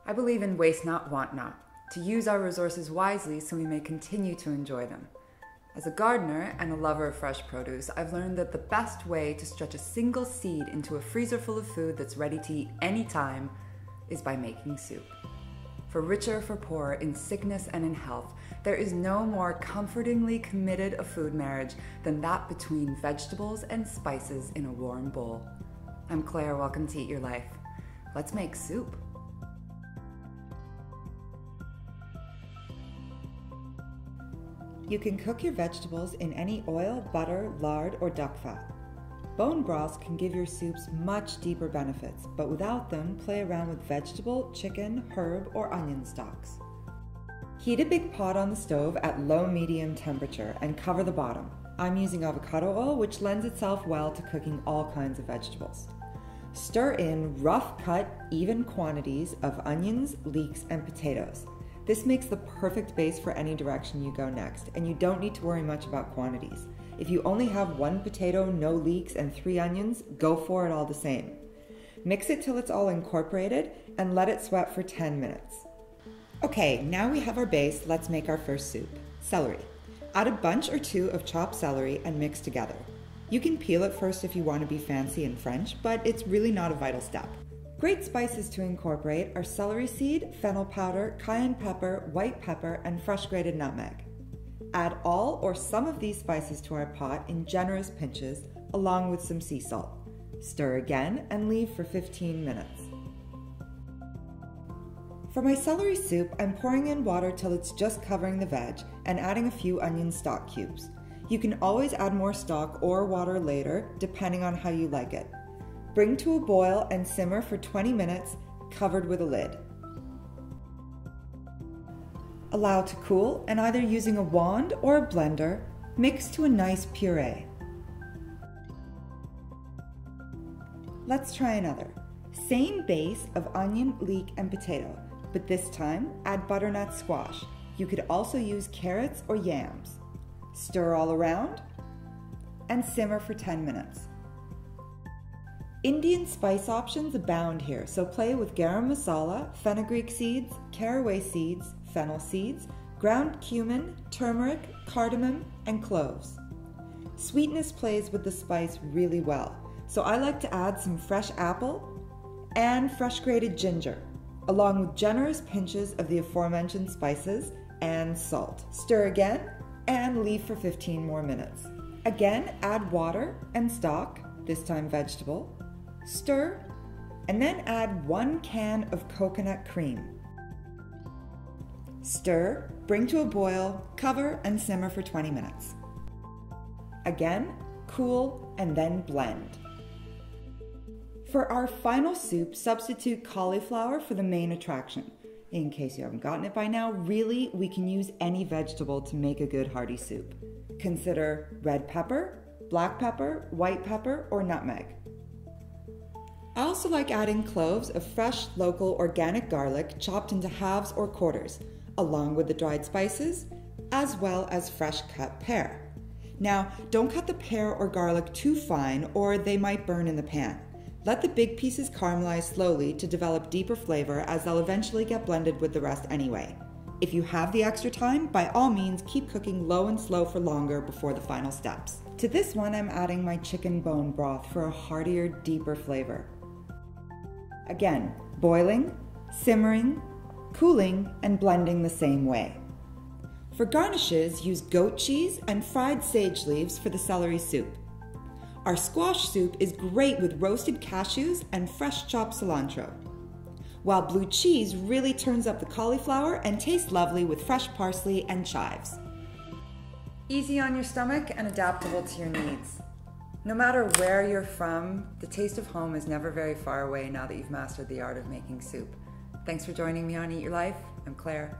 I believe in waste not, want not, to use our resources wisely so we may continue to enjoy them. As a gardener and a lover of fresh produce, I've learned that the best way to stretch a single seed into a freezer full of food that's ready to eat anytime is by making soup. For richer, for poorer, in sickness and in health, there is no more comfortingly committed a food marriage than that between vegetables and spices in a warm bowl. I'm Claire, welcome to Eat Your Life. Let's make soup. You can cook your vegetables in any oil, butter, lard, or duck fat. Bone broths can give your soups much deeper benefits, but without them, play around with vegetable, chicken, herb, or onion stocks. Heat a big pot on the stove at low-medium temperature and cover the bottom. I'm using avocado oil, which lends itself well to cooking all kinds of vegetables. Stir in rough-cut, even quantities of onions, leeks, and potatoes. This makes the perfect base for any direction you go next, and you don't need to worry much about quantities. If you only have 1 potato, no leeks, and 3 onions, go for it all the same. Mix it till it's all incorporated and let it sweat for 10 minutes. Okay, now we have our base, let's make our first soup. Celery. Add a bunch or 2 of chopped celery and mix together. You can peel it first if you want to be fancy and French, but it's really not a vital step. Great spices to incorporate are celery seed, fennel powder, cayenne pepper, white pepper, and fresh grated nutmeg. Add all or some of these spices to our pot in generous pinches, along with some sea salt. Stir again and leave for 15 minutes. For my celery soup, I'm pouring in water till it's just covering the veg and adding a few onion stock cubes. You can always add more stock or water later, depending on how you like it. Bring to a boil and simmer for 20 minutes, covered with a lid. Allow to cool, and either using a wand or a blender, mix to a nice puree. Let's try another. Same base of onion, leek, and potato, but this time add butternut squash. You could also use carrots or yams. Stir all around and simmer for 10 minutes. Indian spice options abound here, so play with garam masala, fenugreek seeds, caraway seeds, fennel seeds, ground cumin, turmeric, cardamom, and cloves. Sweetness plays with the spice really well, so I like to add some fresh apple and fresh grated ginger, along with generous pinches of the aforementioned spices and salt. Stir again and leave for 15 more minutes. Again, add water and stock, this time vegetable. Stir, and then add 1 can of coconut cream. Stir, bring to a boil, cover, and simmer for 20 minutes. Again, cool, and then blend. For our final soup, substitute cauliflower for the main attraction. In case you haven't gotten it by now, really, we can use any vegetable to make a good hearty soup. Consider red pepper, black pepper, white pepper, or nutmeg. I also like adding cloves of fresh, local, organic garlic chopped into halves or quarters, along with the dried spices, as well as fresh cut pear. Now, don't cut the pear or garlic too fine or they might burn in the pan. Let the big pieces caramelize slowly to develop deeper flavor, as they'll eventually get blended with the rest anyway. If you have the extra time, by all means keep cooking low and slow for longer before the final steps. To this one, I'm adding my chicken bone broth for a heartier, deeper flavor. Again, boiling, simmering, cooling, and blending the same way. For garnishes, use goat cheese and fried sage leaves for the celery soup. Our squash soup is great with roasted cashews and fresh chopped cilantro, while blue cheese really turns up the cauliflower and tastes lovely with fresh parsley and chives. Easy on your stomach and adaptable to your needs. No matter where you're from, the taste of home is never very far away now that you've mastered the art of making soup. Thanks for joining me on Eat Your Life. I'm Claire.